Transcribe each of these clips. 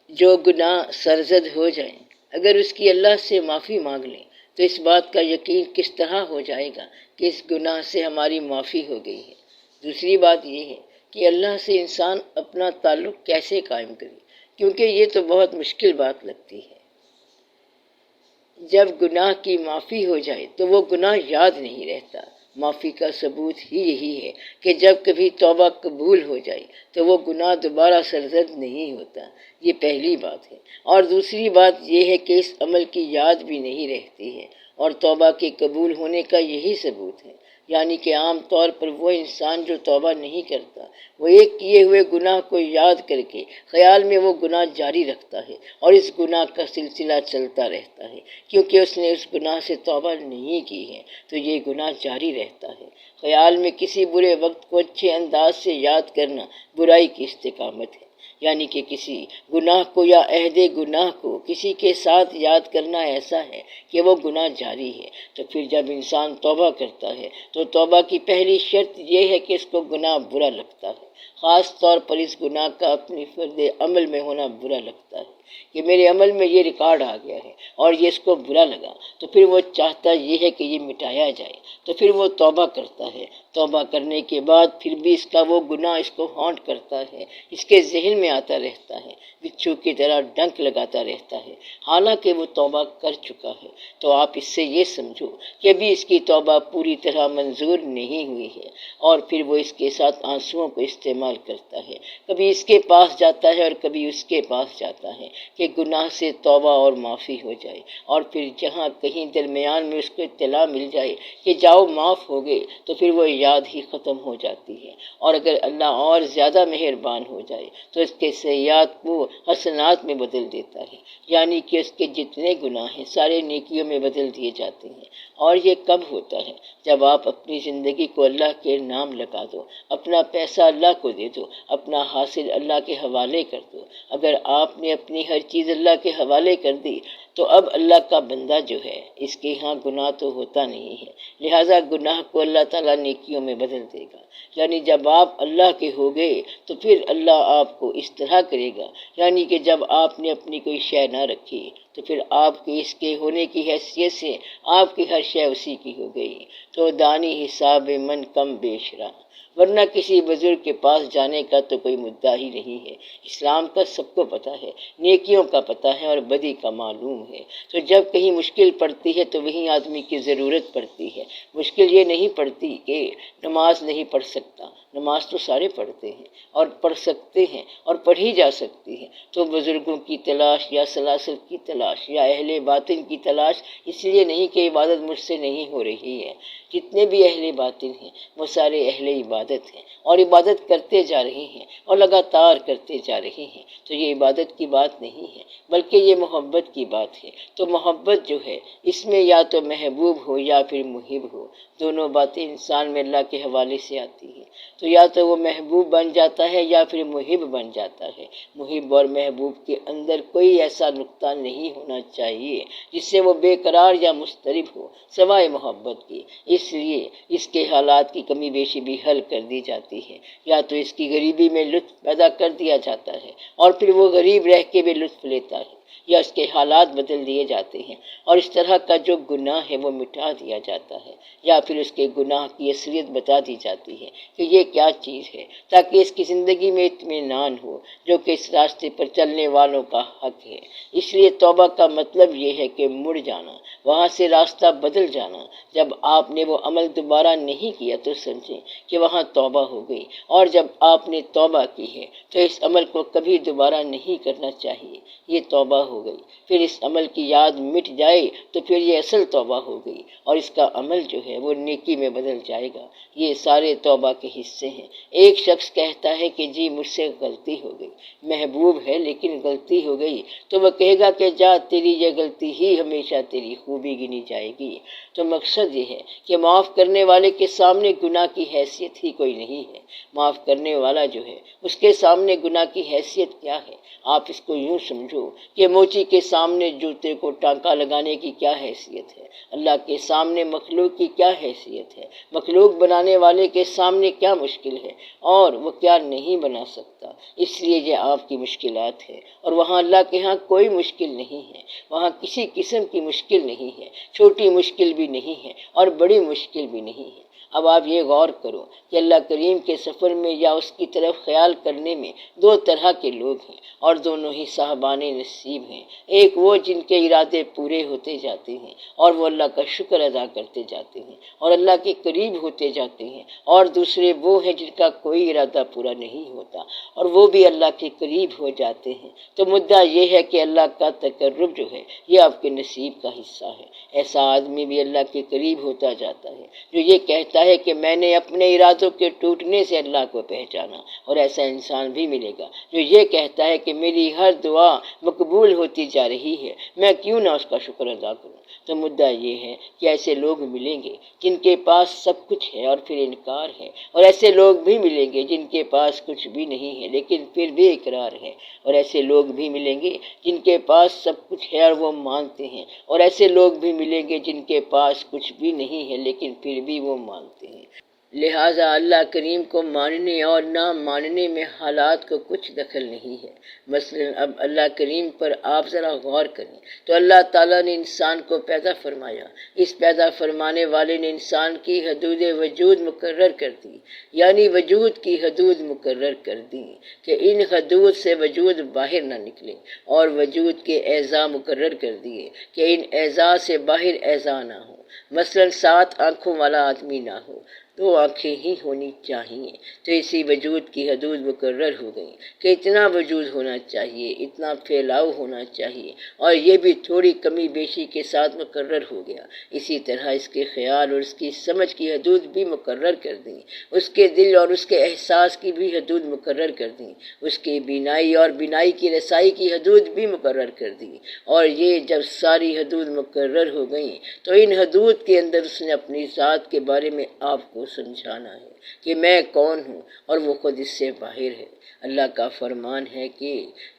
جو گناہ سرزد ہو جائیں اگر اس کی اللہ سے معافی مانگ لیں تو اس بات کا یقین کس طرح ہو جائے گا کہ اس گناہ سے ہماری معافی ہو گئی ہے۔ دوسری بات یہ ہے کہ اللہ سے انسان اپنا تعلق کیسے قائم کرے، کیونکہ یہ تو بہت مشکل بات لگتی ہے۔ جب گناہ کی معافی ہو جائے تو وہ گناہ یاد نہیں رہتا۔ معافی کا ثبوت ہی یہی ہے کہ جب کبھی توبہ قبول ہو جائے تو وہ گناہ دوبارہ سرزد نہیں ہوتا۔ یہ پہلی بات ہے۔ اور دوسری بات یہ ہے کہ اس عمل کی یاد بھی نہیں رہتی ہے، اور توبہ کے قبول ہونے کا یہی ثبوت ہے۔ یعنی کہ عام طور پر وہ انسان جو توبہ نہیں کرتا، وہ ایک کیے ہوئے گناہ کو یاد کر کے خیال میں وہ گناہ جاری رکھتا ہے اور اس گناہ کا سلسلہ چلتا رہتا ہے۔ کیونکہ اس نے اس گناہ سے توبہ نہیں کی ہے تو یہ گناہ جاری رہتا ہے۔ خیال میں کسی برے وقت کو اچھے انداز سے یاد کرنا برائی کی استقامت ہے۔ یعنی کہ کسی گناہ کو یا عہد گناہ کو کسی کے ساتھ یاد کرنا ایسا ہے کہ وہ گناہ جاری ہے۔ تو پھر جب انسان توبہ کرتا ہے تو توبہ کی پہلی شرط یہ ہے کہ اس کو گناہ برا لگتا ہے۔ خاص طور پر اس گناہ کا اپنی فرد عمل میں ہونا برا لگتا ہے کہ میرے عمل میں یہ ریکارڈ آ گیا ہے اور یہ اس کو برا لگا، تو پھر وہ چاہتا یہ ہے کہ یہ مٹایا جائے۔ تو پھر وہ توبہ کرتا ہے۔ توبہ کرنے کے بعد پھر بھی اس کا وہ گناہ اس کو ہانٹ کرتا ہے، اس کے ذہن میں آتا رہتا ہے، بچھو کی طرح ڈنک لگاتا رہتا ہے، حالانکہ وہ توبہ کر چکا ہے۔ تو آپ اس سے یہ سمجھو کہ ابھی اس کی توبہ پوری طرح منظور نہیں ہوئی ہے، اور پھر وہ اس کے ساتھ آنسوؤں کو استعمال کرتا ہے۔ کبھی اس کے پاس جاتا ہے اور کبھی اس کے پاس جاتا ہے کہ گناہ سے توبہ اور معافی ہو جائے، اور پھر جہاں کہیں درمیان میں اس کو اطلاع مل جائے کہ جاؤ معاف ہو گئے تو پھر وہ یاد ہی ختم ہو جاتی ہے۔ اور اگر اللہ اور زیادہ مہربان ہو جائے تو اس کے سیئات کو حسنات میں بدل دیتا ہے، یعنی کہ اس کے جتنے گناہ ہیں سارے نیکیوں میں بدل دیے جاتے ہیں۔ اور یہ کب ہوتا ہے؟ جب آپ اپنی زندگی کو اللہ کے نام لگا دو، اپنا پیسہ اللہ کو دے دو، اپنا حاصل اللہ کے حوالے کر دو۔ اگر آپ نے اپنی ہر چیز اللہ کے حوالے کر دی تو اب اللہ کا بندہ جو ہے اس کے ہاں گناہ تو ہوتا نہیں ہے، لہٰذا گناہ کو اللہ تعالیٰ نیکیوں میں بدل دے گا۔ یعنی جب آپ اللہ کے ہو گئے تو پھر اللہ آپ کو اس طرح کرے گا، یعنی کہ جب آپ نے اپنی کوئی شے نہ رکھی تو پھر آپ کے اس کے ہونے کی حیثیت سے آپ کی ہر شے اسی کی ہو گئی۔ تو دانی حساب من کم بیش رہا، ورنہ کسی بزرگ کے پاس جانے کا تو کوئی مدعا ہی نہیں ہے۔ اسلام کا سب کو پتہ ہے، نیکیوں کا پتہ ہے اور بدی کا معلوم ہے۔ تو جب کہیں مشکل پڑتی ہے تو وہیں آدمی کی ضرورت پڑتی ہے۔ مشکل یہ نہیں پڑتی کہ نماز نہیں پڑھ سکتا، نماز تو سارے پڑھتے ہیں اور پڑھ سکتے ہیں اور پڑھی جا سکتی ہے۔ تو بزرگوں کی تلاش یا سلاسل کی تلاش یا اہل باطن کی تلاش اس لیے نہیں کہ عبادت مجھ سے نہیں ہو رہی ہے۔ جتنے بھی اہل باطن ہیں وہ سارے اہل عبادت ہیں اور عبادت کرتے جا رہے ہیں اور لگاتار کرتے جا رہے ہیں۔ تو یہ عبادت کی بات نہیں ہے بلکہ یہ محبت کی بات ہے۔ تو محبت جو ہے اس میں یا تو محبوب ہو یا پھر محب ہو، دونوں باتیں انسان میں اللہ کے حوالے سے آتی ہیں۔ تو یا تو وہ محبوب بن جاتا ہے یا پھر محب بن جاتا ہے۔ محب اور محبوب کے اندر کوئی ایسا نقطہ نہیں ہونا چاہیے جس سے وہ بے قرار یا مضطرب ہو سوائے محبت کی۔ اس لیے اس کے حالات کی کمی بیشی بھی حل کر دی جاتی ہے، یا تو اس کی غریبی میں لطف پیدا کر دیا جاتا ہے اور پھر وہ غریب رہ کے بھی لطف لیتا ہے، یا اس کے حالات بدل دیے جاتے ہیں اور اس طرح کا جو گناہ ہے وہ مٹا دیا جاتا ہے، یا پھر اس کے گناہ کی اصلیت بتا دی جاتی ہے کہ یہ کیا چیز ہے، تاکہ اس کی زندگی میں اطمینان ہو جو کہ اس راستے پر چلنے والوں کا حق ہے۔ اس لیے توبہ کا مطلب یہ ہے کہ مڑ جانا، وہاں سے راستہ بدل جانا۔ جب آپ نے وہ عمل دوبارہ نہیں کیا تو سمجھیں کہ وہاں توبہ ہو گئی، اور جب آپ نے توبہ کی ہے تو اس عمل کو کبھی دوبارہ نہیں کرنا چاہیے، یہ توبہ ہو گئی۔ پھر اس عمل کی یاد مٹ جائے تو پھر یہ اصل توبہ ہو گئی اور اس کا عمل جو ہے وہ نیکی میں بدل جائے گا۔ یہ سارے توبہ کے حصے ہیں۔ ایک شخص کہتا ہے کہ جی مجھ سے غلطی ہو گئی، محبوب ہے لیکن غلطی ہو گئی، تو وہ کہے گا کہ جا تیری یہ غلطی ہی ہمیشہ تیری خوبی گنی جائے گی۔ تو مقصد یہ ہے کہ معاف کرنے والے کے سامنے گناہ کی حیثیت ہی کوئی نہیں ہے۔ معاف کرنے والا جو ہے اس کے سامنے گناہ کی حیثیت کیا ہے؟ آپ اس کو یوں سمجھو کہ موچی کے سامنے جوتے کو ٹانکا لگانے کی کیا حیثیت ہے؟ اللہ کے سامنے مخلوق کی کیا حیثیت ہے؟ مخلوق بنانے والے کے سامنے کیا مشکل ہے اور وہ کیا نہیں بنا سکتا؟ اس لیے یہ آپ کی مشکلات ہے، اور وہاں اللہ کے ہاں کوئی مشکل نہیں ہے، وہاں کسی قسم کی مشکل نہیں ہے، چھوٹی مشکل بھی نہیں ہے اور بڑی مشکل بھی نہیں ہے۔ اب آپ یہ غور کرو کہ اللہ کریم کے سفر میں یا اس کی طرف خیال کرنے میں دو طرح کے لوگ ہیں، اور دونوں ہی صاحبان نصیب ہیں۔ ایک وہ جن کے ارادے پورے ہوتے جاتے ہیں اور وہ اللہ کا شکر ادا کرتے جاتے ہیں اور اللہ کے قریب ہوتے جاتے ہیں، اور دوسرے وہ ہیں جن کا کوئی ارادہ پورا نہیں ہوتا اور وہ بھی اللہ کے قریب ہو جاتے ہیں۔ تو مدعا یہ ہے کہ اللہ کا تقرب جو ہے یہ آپ کے نصیب کا حصہ ہے۔ ایسا آدمی بھی اللہ کے قریب ہوتا جاتا ہے جو یہ کہتا ہے کہ میں نے اپنے ارادوں کے ٹوٹنے سے اللہ کو پہچانا، اور ایسا انسان بھی ملے گا جو یہ کہتا ہے کہ میری ہر دعا مقبول ہوتی جا رہی ہے، میں کیوں نہ اس کا شکر ادا کروں۔ تو مدعا یہ ہے کہ ایسے لوگ ملیں گے جن کے پاس سب کچھ ہے اور پھر انکار ہے، اور ایسے لوگ بھی ملیں گے جن کے پاس کچھ بھی نہیں ہے لیکن پھر بھی اقرار ہے، اور ایسے لوگ بھی ملیں گے جن کے پاس سب کچھ ہے اور وہ مانتے ہیں، اور ایسے لوگ بھی ملیں گے جن کے پاس کچھ بھی نہیں ہے لیکن پھر بھی وہ مانتے ہیں۔ لہٰذا اللہ کریم کو ماننے اور نہ ماننے میں حالات کو کچھ دخل نہیں ہے۔ مثلا اب اللہ کریم پر آپ ذرا غور کریں تو اللہ تعالیٰ نے انسان کو پیدا فرمایا، اس پیدا فرمانے والے نے انسان کی حدود وجود مقرر کر دی، یعنی وجود کی حدود مقرر کر دی کہ ان حدود سے وجود باہر نہ نکلے، اور وجود کے اعضاء مقرر کر دیے کہ ان اعضاء سے باہر اعضاء نہ ہو۔ مثلا 7 آنکھوں والا آدمی نہ ہو، 2 آنکھیں ہی ہونی چاہیے۔ تو اسی وجود کی حدود مقرر ہو گئی کہ اتنا وجود ہونا چاہیے، اتنا پھیلاؤ ہونا چاہیے، اور یہ بھی تھوڑی کمی بیشی کے ساتھ مقرر ہو گیا۔ اسی طرح اس کے خیال اور اس کی سمجھ کی حدود بھی مقرر کر دیں، اس کے دل اور اس کے احساس کی بھی حدود مقرر کر دیں، اس کی بینائی اور بینائی کی رسائی کی حدود بھی مقرر کر دی۔ اور یہ جب ساری حدود مقرر ہو گئیں تو ان حدود کے اندر اس نے اپنی ذات کے بارے میں آپ کو سمجھانا ہے کہ میں کون ہوں، اور وہ خود اس سے باہر ہے۔ اللہ کا فرمان ہے کہ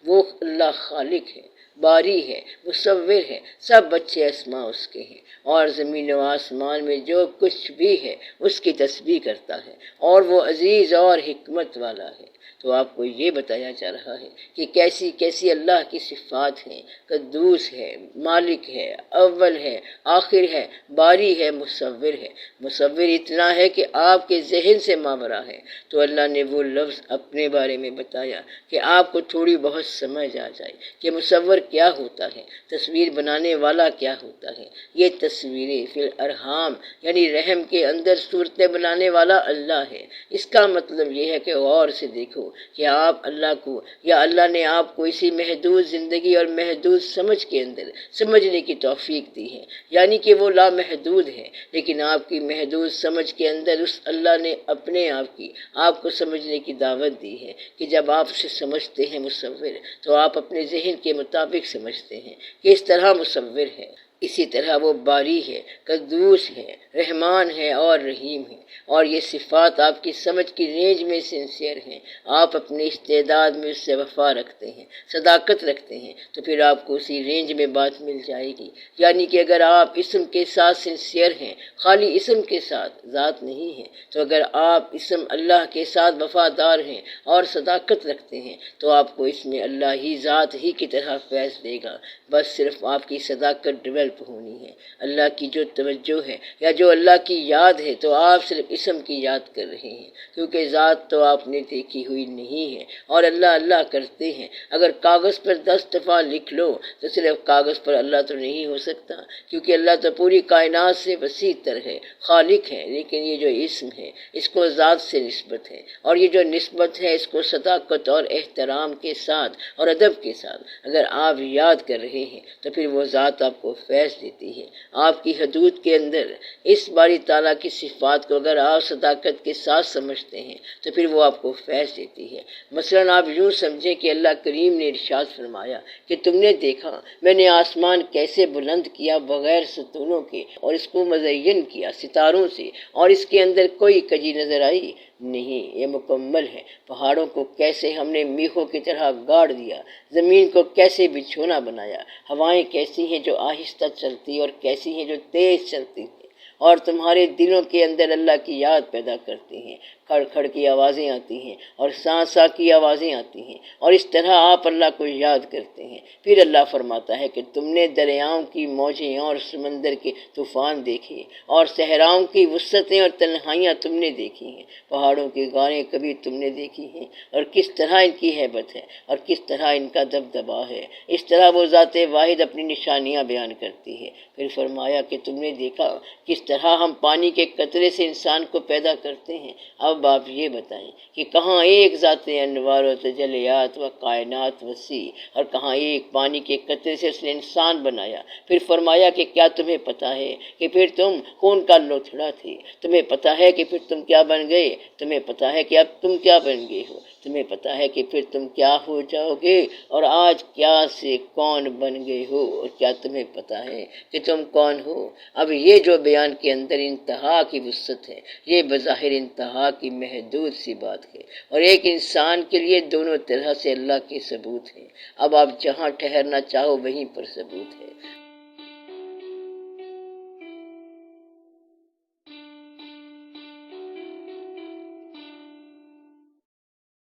وہ اللہ خالق ہے، باری ہے، مصور ہے، سب بچے اسماء اس کے ہیں، اور زمین و آسمان میں جو کچھ بھی ہے اس کی تسبیح کرتا ہے، اور وہ عزیز اور حکمت والا ہے۔ تو آپ کو یہ بتایا جا رہا ہے کہ کیسی کیسی اللہ کی صفات ہیں، قدوس ہے، مالک ہے، اول ہے، آخر ہے، باری ہے، مصور ہے۔ مصور اتنا ہے کہ آپ کے ذہن سے ماورا ہے۔ تو اللہ نے وہ لفظ اپنے بارے میں بتایا کہ آپ کو تھوڑی بہت سمجھ آ جائے کہ مصور کیا ہوتا ہے، تصویر بنانے والا کیا ہوتا ہے۔ یہ تصویریں فی الارحام یعنی رحم کے اندر صورتیں بنانے والا اللہ ہے۔ اس کا مطلب یہ ہے کہ غور سے دیکھو کہ آپ اللہ کو یا اللہ نے آپ کو اسی محدود زندگی اور محدود سمجھ کے اندر سمجھنے کی توفیق دی ہے، یعنی کہ وہ لامحدود ہے، لیکن آپ کی محدود سمجھ کے اندر اس اللہ نے اپنے آپ کو سمجھنے کی دعوت دی ہے کہ جب آپ اسے سمجھتے ہیں مصور، تو آپ اپنے ذہن کے مطابق سمجھتے ہیں کہ اس طرح مصور ہے۔ اسی طرح وہ باری ہے، قدوس ہے، رحمان ہے اور رحیم ہے، اور یہ صفات آپ کی سمجھ کی رینج میں سنسیئر ہیں۔ آپ اپنے استعداد میں اس سے وفا رکھتے ہیں، صداقت رکھتے ہیں، تو پھر آپ کو اسی رینج میں بات مل جائے گی۔ یعنی کہ اگر آپ اسم کے ساتھ سنسیئر ہیں، خالی اسم کے ساتھ، ذات نہیں ہے، تو اگر آپ اسم اللہ کے ساتھ وفادار ہیں اور صداقت رکھتے ہیں تو آپ کو اس میں اللہ ہی ذات ہی کی طرح فیض دے گا۔ بس صرف آپ کی صداقت ڈیولپ ہونی ہے۔ اللہ کی جو توجہ ہے یا جو اللہ کی یاد ہے تو آپ صرف اسم کی یاد کر رہے ہیں، کیونکہ ذات تو آپ نے دیکھی ہوئی نہیں ہے، اور اللہ اللہ کرتے ہیں۔ اگر کاغذ پر 10 دفعہ لکھ لو تو صرف کاغذ پر اللہ تو نہیں ہو سکتا، کیونکہ اللہ تو پوری کائنات سے وسیع تر ہے، خالق ہے۔ لیکن یہ جو اسم ہے اس کو ذات سے نسبت ہے، اور یہ جو نسبت ہے اس کو صداقت اور احترام کے ساتھ اور ادب کے ساتھ اگر آپ یاد کر رہے ہیں تو پھر وہ ذات آپ کو فیض دیتی ہے۔ آپ کی حدود کے اندر اس باری تعالیٰ کی صفات کو اگر آپ صداقت کے ساتھ سمجھتے ہیں تو پھر وہ آپ کو فیض دیتی ہے۔ مثلا آپ یوں سمجھیں کہ اللہ کریم نے ارشاد فرمایا کہ تم نے دیکھا میں نے آسمان کیسے بلند کیا بغیر ستونوں کے، اور اس کو مزین کیا ستاروں سے، اور اس کے اندر کوئی کجی نظر آئی؟ نہیں، یہ مکمل ہے۔ پہاڑوں کو کیسے ہم نے میخوں کی طرح گاڑ دیا، زمین کو کیسے بچھونا بنایا، ہوائیں کیسی ہیں جو آہستہ چلتی اور کیسی ہیں جو تیز چلتی ہیں، اور تمہارے دلوں کے اندر اللہ کی یاد پیدا کرتی ہیں، کھڑ کھڑ کی آوازیں آتی ہیں اور ساں ساں کی آوازیں آتی ہیں، اور اس طرح آپ اللہ کو یاد کرتے ہیں۔ پھر اللہ فرماتا ہے کہ تم نے دریاؤں کی موجیں اور سمندر کے طوفان دیکھے، اور صحراؤں کی وسعتیں اور تنہائیاں تم نے دیکھی ہیں، پہاڑوں کی غاریں کبھی تم نے دیکھی ہیں، اور کس طرح ان کی ہیبت ہے اور کس طرح ان کا دبدبا ہے۔ اس طرح وہ ذات واحد اپنی نشانیاں بیان کرتی ہے۔ پھر فرمایا کہ تم نے دیکھا کس طرح ہم پانی کے قطرے سے انسان کو پیدا کرتے ہیں۔ اب آپ یہ بتائیں کہ کہاں ایک ذات انوار و تجلیات و کائنات وسیع، اور کہاں ایک پانی کے قطرے سے اس نے انسان بنایا۔ پھر فرمایا کہ کیا تمہیں پتہ ہے کہ پھر تم خون کا لوتھڑا تھے، تمہیں پتہ ہے کہ پھر تم کیا بن گئے، تمہیں پتہ ہے کہ اب تم کیا بن گئے ہو، تمہیں پتہ ہے کہ پھر تم کیا ہو جاؤ گے، اور آج کیا سے کون بن گئے ہو، اور کیا تمہیں پتہ ہے کہ تم کون ہو۔ اب یہ جو بیان کے اندر انتہا کی وسعت ہے، یہ بظاہر انتہا کی محدود سی بات ہے، اور ایک انسان کے لیے دونوں طرح سے اللہ کے ثبوت ہیں۔ اب آپ جہاں ٹھہرنا چاہو وہیں پر ثبوت ہے۔